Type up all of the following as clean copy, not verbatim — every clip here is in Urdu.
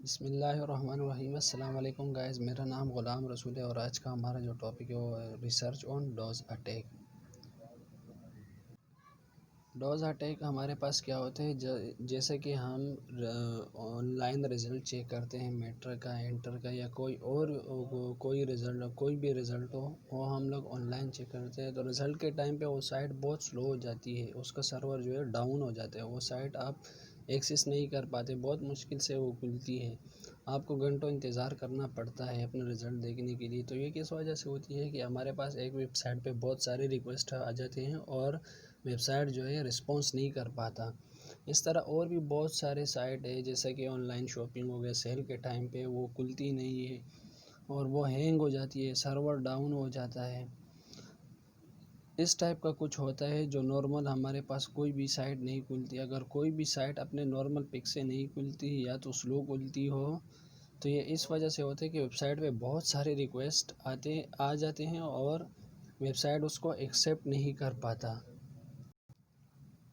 بسم اللہ الرحمن الرحیم۔ السلام علیکم گائز، میرا نام غلام رسول ہے اور آج کا ہمارا جو ٹاپک ہے وہ ہے research on DoS attack. DoS attack ہمارے پاس کیا ہوتے ہیں، جیسے کہ ہم آن لائن رزلٹ چیک کرتے ہیں، میٹرک کا، انٹر کا یا کوئی رزلٹ، کوئی بھی رزلٹ ہو وہ ہم لوگ آن لائن چیک کرتے ہیں، تو رزلٹ کے ٹائم پہ وہ سائٹ بہت سلو ہو جاتی ہے، اس کا سرور جو ہے ڈاؤن ہو جاتا ہے، وہ سائٹ آپ ایکسس نہیں کر پاتے، بہت مشکل سے وہ کھلتی ہے، آپ کو گھنٹوں انتظار کرنا پڑتا ہے اپنا رزلٹ دیکھنے کے لیے۔ تو یہ کس وجہ سے ہوتی ہے کہ ہمارے پاس ایک ویب سائٹ پہ بہت سارے ریکویسٹ آ جاتے ہیں اور ویب سائٹ جو ہے رسپانس نہیں کر پاتا۔ اس طرح اور بھی بہت سارے سائٹ ہے، جیسا کہ آن لائن شاپنگ ہو گیا، سیل کے ٹائم پہ وہ کھلتی نہیں ہے اور وہ ہینگ ہو جاتی ہے، سرور ڈاؤن ہو جاتا ہے۔ اس ٹائپ کا کچھ ہوتا ہے جو نارمل ہمارے پاس کوئی بھی سائٹ نہیں کھلتی۔ اگر کوئی بھی سائٹ اپنے نارمل پک سے نہیں کھلتی یا تو سلو کھلتی ہو تو یہ اس وجہ سے ہوتا ہے کہ ویب سائٹ پہ بہت سارے ریکویسٹ آ جاتے ہیں اور ویب سائٹ اس کو ایکسیپٹ نہیں کر پاتا،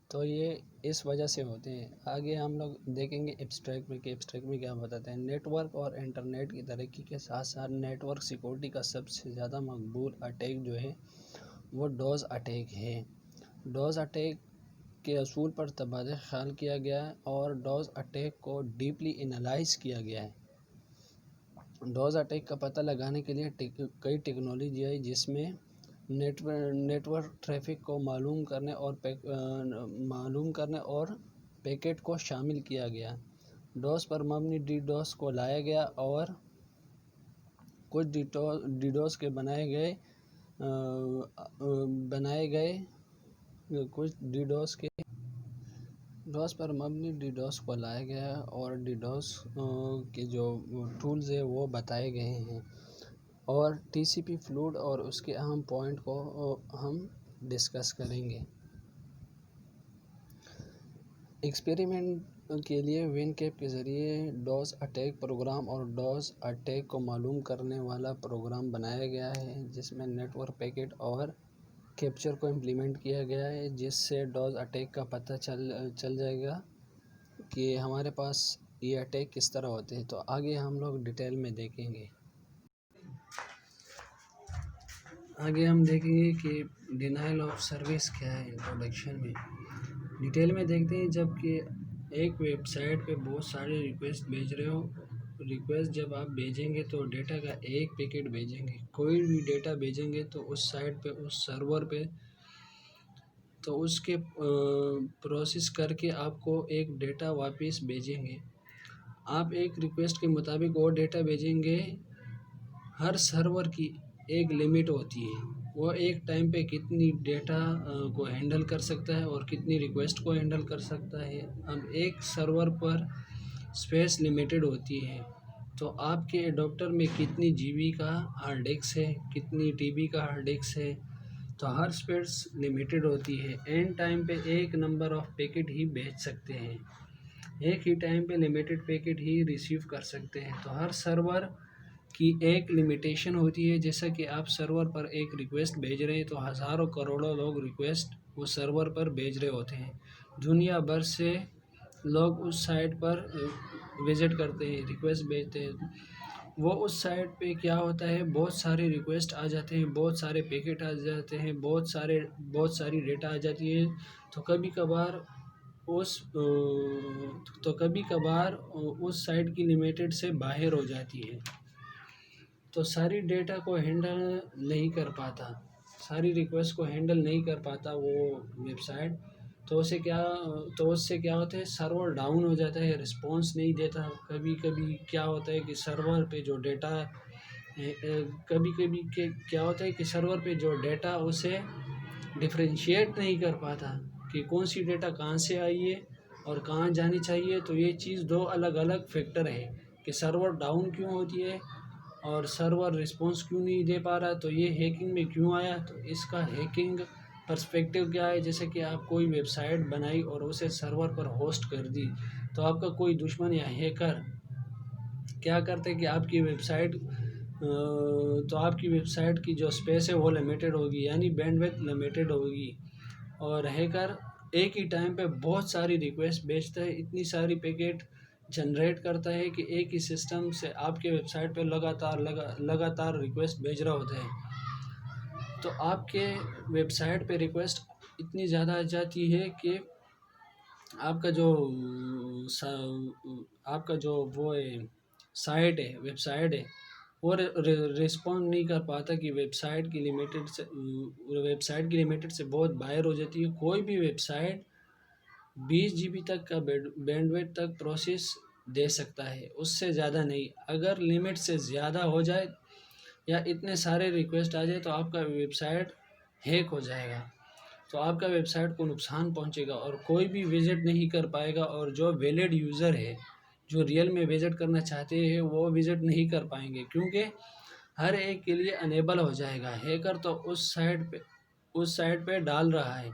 تو یہ اس وجہ سے ہوتے ہیں۔ آگے ہم لوگ دیکھیں گے ایبسٹریکٹ میں کہ ایبسٹریکٹ میں کیا بتاتے ہیں۔ نیٹ ورک اور انٹرنیٹ کی ترقی کے ساتھ ساتھ نیٹ ورک سیکورٹی کا سب سے زیادہ مقبول اٹیک جو ہے وہ ڈوز اٹیک ہے۔ ڈوز اٹیک کے اصول پر تبادلہ خیال کیا گیا ہے اور ڈوز اٹیک کو ڈیپلی انالائز کیا گیا ہے۔ ڈوز اٹیک کا پتہ لگانے کے لیے کئی ٹیکنالوجی ہے، جس میں نیٹ ورک ٹریفک کو معلوم کرنے اور پیکٹ کو شامل کیا گیا۔ ڈوز پر مبنی ڈی ڈوس کو لایا گیا اور کچھ ڈی ڈوس کے بنائے گئے کچھ ڈی ڈوس پر مبنی ڈی ڈوس کو لایا گیا اور ڈی ڈوس کے جو ٹولز ہیں وہ بتائے گئے ہیں، اور ٹی سی پی فلوڈ اور اس کے اہم پوائنٹ کو ہم ڈسکس کریں گے۔ ایکسپیریمنٹ کے لیے وین کیپ کے ذریعے ڈوز اٹیک پروگرام اور ڈوز اٹیک کو معلوم کرنے والا پروگرام بنایا گیا ہے، جس میں نیٹ ورک پیکٹ اور کیپچر کو امپلیمنٹ کیا گیا ہے، جس سے ڈوز اٹیک کا پتہ چل جائے گا کہ ہمارے پاس یہ اٹیک کس طرح ہوتے ہیں۔ تو آگے ہم لوگ ڈیٹیل میں دیکھیں گے۔ آگے ہم دیکھیں گے کہ ڈینائل آف سروس کیا ہے۔ انٹروڈکشن میں ڈیٹیل میں دیکھتے ہیں، جب کہ ایک ویب سائٹ پہ بہت سارے ریکویسٹ بھیج رہے ہو، ریکویسٹ جب آپ بھیجیں گے تو ڈیٹا کا ایک پیکٹ بھیجیں گے، کوئی بھی ڈیٹا بھیجیں گے تو اس سائٹ پہ، اس سرور پہ، تو اس کے پروسیس کر کے آپ کو ایک ڈیٹا واپس بھیجیں گے۔ آپ ایک ریکویسٹ کے مطابق وہ ڈیٹا بھیجیں گے۔ ہر سرور کی ایک لمٹ ہوتی ہے، وہ ایک ٹائم پہ کتنی ڈیٹا کو ہینڈل کر سکتا ہے اور کتنی ریکویسٹ کو ہینڈل کر سکتا ہے۔ اب ایک سرور پر اسپیس لمیٹڈ ہوتی ہے، تو آپ کے اڈاپٹر میں کتنی جی بی کا ہارڈ ڈسک ہے، کتنی ٹی بی کا ہارڈ ڈسک ہے، تو ہر اسپیس لمیٹڈ ہوتی ہے۔ اینڈ ٹائم پہ ایک نمبر آف پیکٹ ہی بھیج سکتے ہیں، ایک ہی ٹائم پہ لمیٹڈ پیکٹ ہی ریسیو کر سکتے ہیں، تو ہر سرور کی ایک لمیٹیشن ہوتی ہے۔ جیسا کہ آپ سرور پر ایک ریکویسٹ بھیج رہے ہیں تو ہزاروں کروڑوں لوگ ریکویسٹ اس سرور پر بھیج رہے ہوتے ہیں، دنیا بھر سے لوگ اس سائٹ پر وزٹ کرتے ہیں، ریکویسٹ بھیجتے ہیں۔ وہ اس سائٹ پہ کیا ہوتا ہے، بہت سارے ریکویسٹ آ جاتے ہیں، بہت سارے پیکٹ آ جاتے ہیں، بہت ساری ڈیٹا آ جاتی ہے، تو کبھی کبھار اس سائٹ کی لمیٹڈ سے باہر ہو جاتی ہے، تو ساری ڈیٹا کو ہینڈل نہیں کر پاتا، ساری ریکویسٹ کو ہینڈل نہیں کر پاتا وہ ویب سائٹ، تو اس سے کیا ہوتا ہے، سرور ڈاؤن ہو جاتا ہے، رسپانس نہیں دیتا۔ کبھی کبھی کیا ہوتا ہے کہ سرور پہ جو ڈیٹا اسے ڈفرینشیٹ نہیں کر پاتا کہ کون سی ڈیٹا کہاں سے آئی ہے اور کہاں جانی چاہیے۔ تو یہ چیز دو الگ الگ فیکٹر ہے کہ سرور ڈاؤن کیوں ہوتی ہے اور سرور رسپانس کیوں نہیں دے پا رہا، تو یہ ہیکنگ میں کیوں آیا۔ تو اس کا ہیکنگ پرسپیکٹیو کیا ہے، جیسے کہ آپ کوئی ویب سائٹ بنائی اور اسے سرور پر ہوسٹ کر دی، تو آپ کا کوئی دشمن یا ہیکر کیا کرتے کہ آپ کی ویب سائٹ کی جو اسپیس ہے وہ لمیٹڈ ہوگی، یعنی بینڈ ویڈتھ لمیٹڈ ہوگی، اور ہیکر ایک ہی ٹائم پہ بہت ساری ریکویسٹ بھیجتا ہے، اتنی ساری پیکٹ جنریٹ کرتا ہے کہ ایک ہی سسٹم سے آپ کے ویب سائٹ پہ لگاتار ریکویسٹ بھیج رہا ہوتا ہے، تو آپ کے ویب سائٹ پہ ریکویسٹ اتنی زیادہ آ جاتی ہے کہ آپ کا جو آپ کا جو وہ ہے سائٹ ہے، ویب سائٹ ہے، وہ رسپونڈ نہیں کر پاتا کہ ویب سائٹ کی لمیٹڈ سے بہت باہر ہو جاتی ہے۔ کوئی بھی ویب سائٹ 20 GB تک کا بینڈ ویڈتھ تک پروسیس دے سکتا ہے، اس سے زیادہ نہیں۔ اگر لمٹ سے زیادہ ہو جائے یا اتنے سارے ریکویسٹ آ جائے تو آپ کا ویب سائٹ ہیک ہو جائے گا، تو آپ کا ویب سائٹ کو نقصان پہنچے گا اور کوئی بھی وزٹ نہیں کر پائے گا، اور جو ویلڈ یوزر ہے جو ریئل میں وزٹ کرنا چاہتے ہیں وہ وزٹ نہیں کر پائیں گے، کیونکہ ہر ایک کے لیے انیبل ہو جائے گا۔ ہیکر تو اس سائٹ پہ ڈال رہا ہے،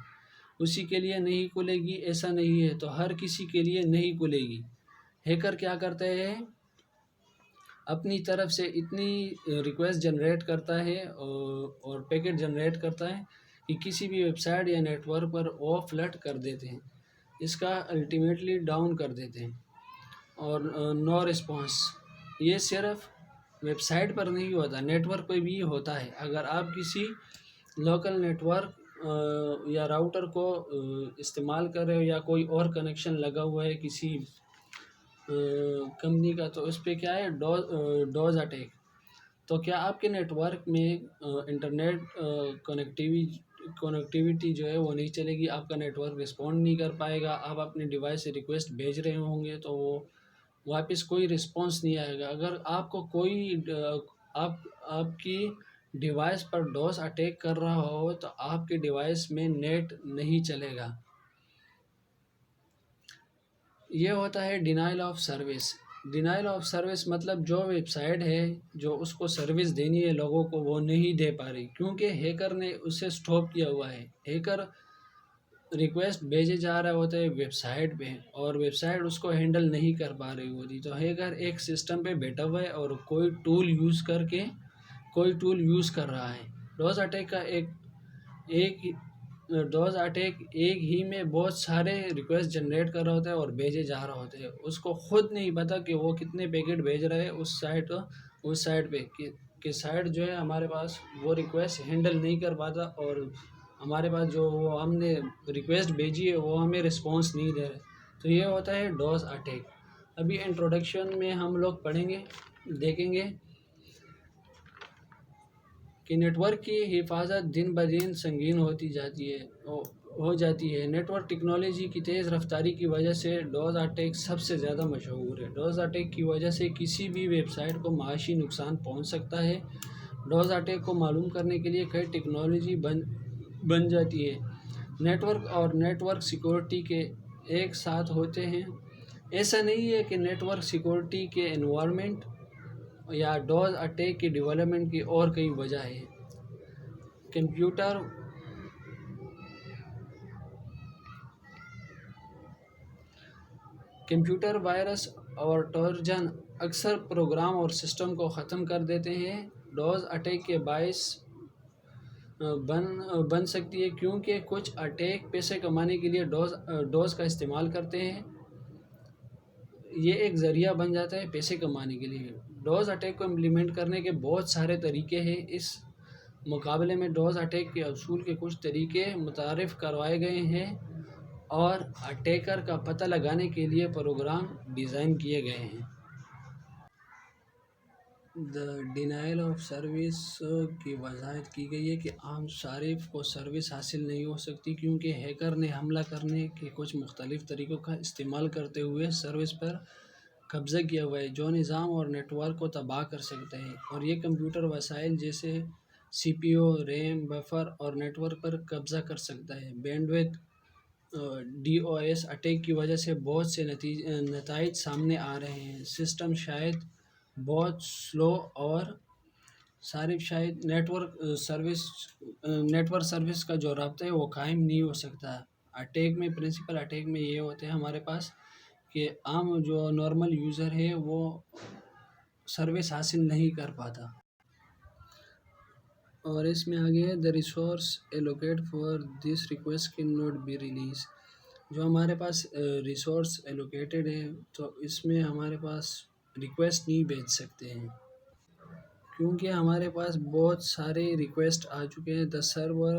اسی کے لیے نہیں کھلے گی ایسا نہیں ہے، تو ہر کسی کے لیے نہیں کھلے گی۔ ہیکر کیا کرتا ہے، اپنی طرف سے اتنی ریکویسٹ جنریٹ کرتا ہے اور پیکٹ جنریٹ کرتا ہے کہ کسی بھی ویب سائٹ یا نیٹ ورک پر وہ فلٹ کر دیتے ہیں، اس کا الٹیمیٹلی ڈاؤن کر دیتے ہیں۔ اور نو رسپانس، یہ صرف ویب سائٹ پر نہیں ہوتا، نیٹ ورک پہ بھی ہوتا ہے۔ اگر آپ کسی لوکل نیٹ ورک یا راؤٹر کو استعمال کر رہے ہو یا کوئی اور کنیکشن لگا ہوا ہے کسی کمپنی کا، تو اس پہ کیا ہے، ڈوز اٹیک، تو کیا آپ کے نیٹ ورک میں انٹرنیٹ کنیکٹیویٹی جو ہے وہ نہیں چلے گی، آپ کا نیٹ ورک رسپونڈ نہیں کر پائے گا، آپ اپنے ڈیوائس سے ریکویسٹ بھیج رہے ہوں گے تو وہ واپس کوئی رسپانس نہیں آئے گا۔ اگر آپ کو کوئی آپ کی ڈیوائس پر ڈوز اٹیک کر رہا ہو تو آپ کے ڈیوائس میں نیٹ نہیں چلے گا۔ یہ ہوتا ہے denial of service. Denial of service مطلب جو ویب سائٹ ہے جو اس کو سروس دینی ہے لوگوں کو وہ نہیں دے پا رہی، کیونکہ ہیکر نے اسے سٹاپ کیا ہوا ہے۔ ہیکر ریکویسٹ بھیجے جا رہا ہوتا ہے ویب سائٹ پہ اور ویب سائٹ اس کو ہینڈل نہیں کر پا رہی ہوتی، تو ہیکر ایک سسٹم پہ بیٹھا ہوا ہے اور کوئی ٹول یوز کر رہا ہے۔ ڈوز اٹیک کا ڈوز اٹیک ایک ہی میں بہت سارے ریکویسٹ جنریٹ کر رہا ہوتا ہے اور بھیجے جا رہا ہوتا ہے، اس کو خود نہیں پتا کہ وہ کتنے پیکٹ بھیج رہے ہیں اس سائٹ پہ، کہ سائٹ جو ہے ہمارے پاس وہ ریکویسٹ ہینڈل نہیں کر پاتا اور ہمارے پاس جو وہ ہم نے ریکویسٹ بھیجی ہے وہ ہمیں رسپانس نہیں دے رہے، تو یہ ہوتا ہے ڈوز اٹیک۔ ابھی انٹروڈکشن میں ہم لوگ پڑھیں گے، دیکھیں گے کہ نیٹ ورک کی حفاظت دن بدن سنگین ہو جاتی ہے۔ نیٹ ورک ٹیکنالوجی کی تیز رفتاری کی وجہ سے ڈوز اٹیک سب سے زیادہ مشہور ہے۔ ڈوز اٹیک کی وجہ سے کسی بھی ویب سائٹ کو معاشی نقصان پہنچ سکتا ہے۔ ڈوز اٹیک کو معلوم کرنے کے لیے کئی ٹیکنالوجی بن جاتی ہے۔ نیٹ ورک اور نیٹ ورک سیکورٹی کے ایک ساتھ ہوتے ہیں۔ ایسا نہیں ہے کہ نیٹ ورک سیکورٹی کے انوائرمنٹ یا ڈوز اٹیک کی ڈیولپمنٹ کی اور کئی وجہ ہے۔ کمپیوٹر وائرس اور ٹروجن اکثر پروگرام اور سسٹم کو ختم کر دیتے ہیں۔ ڈوز اٹیک کے باعث بن سکتی ہے، کیونکہ کچھ اٹیک پیسے کمانے کے لیے ڈوز کا استعمال کرتے ہیں۔ یہ ایک ذریعہ بن جاتا ہے پیسے کمانے کے لیے۔ ڈوز اٹیک کو امپلیمنٹ کرنے کے بہت سارے طریقے ہیں۔ اس مقابلے میں ڈوز اٹیک کے اصول کے کچھ طریقے متعارف کروائے گئے ہیں اور اٹیکر کا پتہ لگانے کے لیے پروگرام ڈیزائن کیے گئے ہیں۔ ڈینائل آف سروس کی وضاحت کی گئی ہے کہ عام صارف کو سروس حاصل نہیں ہو سکتی کیونکہ ہیکر نے حملہ کرنے کے کچھ مختلف طریقوں کا استعمال کرتے ہوئے سروس پر قبضہ کیا ہوا ہے، جو نظام اور نیٹ ورک کو تباہ کر سکتے ہیں، اور یہ کمپیوٹر وسائل جیسے C P U, RAM, buffer اور نیٹ ورک پر قبضہ کر سکتا ہے۔ Bandwidth D O S attack کی وجہ سے بہت سے نتائج سامنے آ رہے ہیں۔ سسٹم شاید بہت سلو اور صارف شاید نیٹ ورک سروس کا جو رابطہ ہے وہ قائم نہیں ہو سکتا۔ پرنسپل اٹیک میں یہ ہوتے ہیں ہمارے پاس کہ عام جو نارمل یوزر ہے وہ سروس حاصل نہیں کر پاتا۔ اور اس میں آگے ہے the resource allocated for this request cannot be released۔ جو ہمارے پاس ریسورس ایلوکیٹڈ ہے تو اس میں ہمارے پاس ریکویسٹ نہیں بھیج سکتے ہیں، کیونکہ ہمارے پاس بہت سارے ریکویسٹ آ چکے ہیں۔ سرور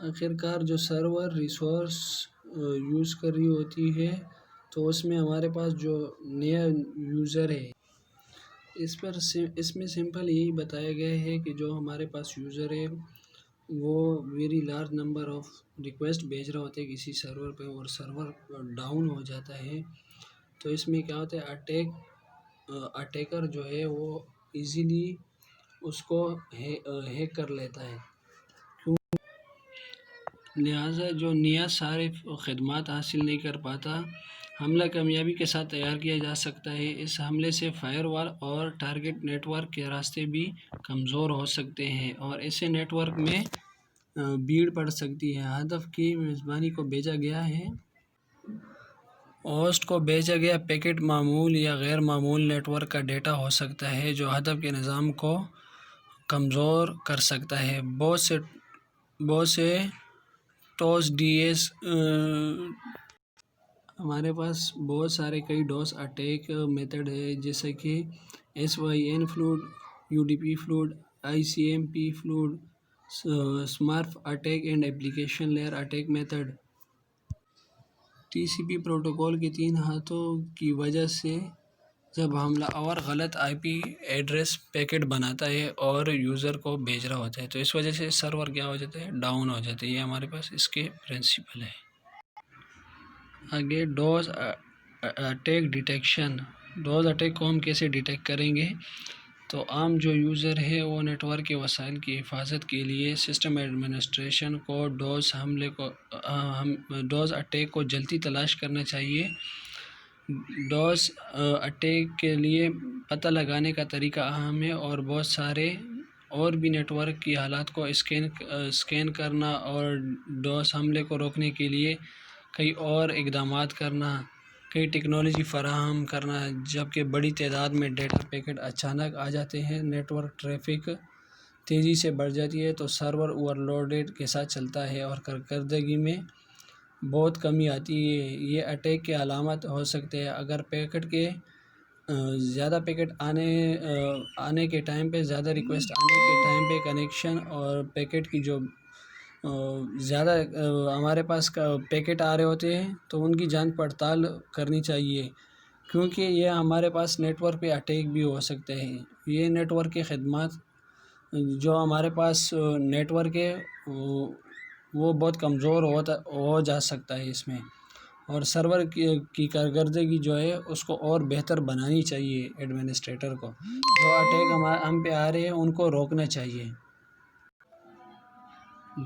آخرکار جو سرور ریسورس یوز کر رہی ہوتی ہے تو اس میں ہمارے پاس جو نیا یوزر ہے اس میں سمپل یہی بتایا گیا ہے کہ جو ہمارے پاس یوزر ہے وہ very large number of request بھیج رہا ہوتا ہے کسی سرور پہ، اور سرور ڈاؤن ہو جاتا ہے تو اس میں کیا ہوتا ہے، اٹیکر جو ہے وہ ایزیلی اس کو ہیک کر لیتا ہے، لہٰذا جو نیا سارے خدمات حاصل نہیں کر پاتا۔ حملہ کامیابی کے ساتھ تیار کیا جا سکتا ہے۔ اس حملے سے فائر وال اور ٹارگٹ نیٹ ورک کے راستے بھی کمزور ہو سکتے ہیں اور اسے نیٹ ورک میں بھیڑ پڑ سکتی ہے۔ ہدف کی میزبانی کو بھیجا گیا ہے۔ ہوسٹ کو بھیجا گیا پیکٹ معمول یا غیر معمول نیٹ ورک کا ڈیٹا ہو سکتا ہے جو ہدف کے نظام کو کمزور کر سکتا ہے۔ بہت سے ٹوس ڈی ایس ہمارے پاس بہت سارے کئی ڈوس اٹیک میتھڈ ہے، جیسے کہ SYN flood, UDP flood, ICMP flood, smurf attack and application layer attack method. TCP protocol کے 3 ہاتھوں کی وجہ سے جب حملہ آور غلط IP ایڈریس پیکٹ بناتا ہے اور یوزر کو بھیج رہا ہوتا ہے تو اس وجہ سے سرور کیا ہو جاتا ہے، ڈاؤن ہو جاتا ہے۔ یہ ہمارے پاس اس کے پرنسپل ہے۔ آگے DoS attack detection. DoS attack کو ہم کیسے ڈیٹیکٹ کریں گے؟ تو عام جو یوزر ہے وہ نیٹ ورک کے وسائل کی حفاظت کے لیے سسٹم ایڈمنسٹریشن کو ڈوز اٹیک کو جلدی تلاش کرنا چاہیے۔ ڈوز اٹیک کے لیے پتہ لگانے کا طریقہ اہم ہے اور بہت سارے اور بھی نیٹ ورک کی حالات کو اسکین کرنا اور ڈوز حملے کو روکنے کے لیے کئی اور اقدامات کرنا، کئی ٹیکنالوجی فراہم کرنا۔ جبکہ بڑی تعداد میں ڈیٹا پیکٹ اچانک آ جاتے ہیں، نیٹ ورک ٹریفک تیزی سے بڑھ جاتی ہے تو سرور اوور لوڈڈ کے ساتھ چلتا ہے اور کارکردگی میں بہت کمی آتی ہے۔ یہ اٹیک کے علامات ہو سکتے ہیں اگر زیادہ پیکٹ آنے کے ٹائم پہ، زیادہ ریکویسٹ آنے کے ٹائم پہ کنیکشن اور پیکٹ کی جو زیادہ ہمارے پاس پیکٹ آ رہے ہوتے ہیں تو ان کی جانچ پڑتال کرنی چاہیے، کیونکہ یہ ہمارے پاس نیٹ ورک پہ اٹیک بھی ہو سکتے ہیں۔ یہ نیٹ ورک کی خدمات جو ہمارے پاس نیٹ ورک ہے وہ بہت کمزور ہو جا سکتا ہے اس میں، اور سرور کی کارکردگی جو ہے اس کو اور بہتر بنانی چاہیے۔ ایڈمنسٹریٹر کو جو اٹیک ہم پہ آ رہے ہیں ان کو روکنا چاہیے۔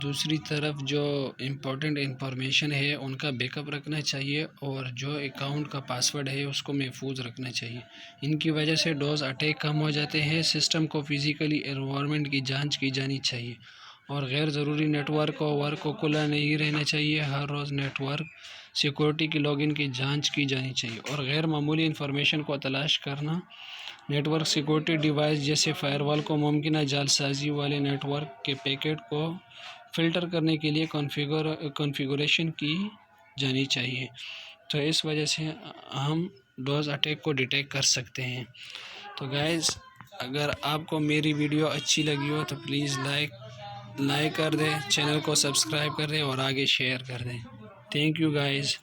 دوسری طرف جو امپورٹنٹ انفارمیشن ہے ان کا بیک اپ رکھنا چاہیے اور جو اکاؤنٹ کا پاسورڈ ہے اس کو محفوظ رکھنا چاہیے۔ ان کی وجہ سے ڈوز اٹیک کم ہو جاتے ہیں۔ سسٹم کو فزیکلی انوائرمنٹ کی جانچ کی جانی چاہیے اور غیر ضروری نیٹ ورک کو کھلا نہیں رہنا چاہیے۔ ہر روز نیٹ ورک سیکورٹی کی لاگ ان کی جانچ کی جانی چاہیے اور غیر معمولی انفارمیشن کو تلاش کرنا۔ نیٹ ورک سیکورٹی ڈیوائس جیسے فائر وال کو ممکنہ جعل سازی والے نیٹ ورک کے پیکٹ کو فلٹر کرنے کے لیے کنفیگریشن کی جانی چاہیے، تو اس وجہ سے ہم ڈوز اٹیک کو ڈیٹیکٹ کر سکتے ہیں۔ تو گائز، اگر آپ کو میری ویڈیو اچھی لگی ہو تو پلیز لائک کر دیں، چینل کو سبسکرائب کر دیں اور آگے شیئر کر دیں۔ Thank you guys.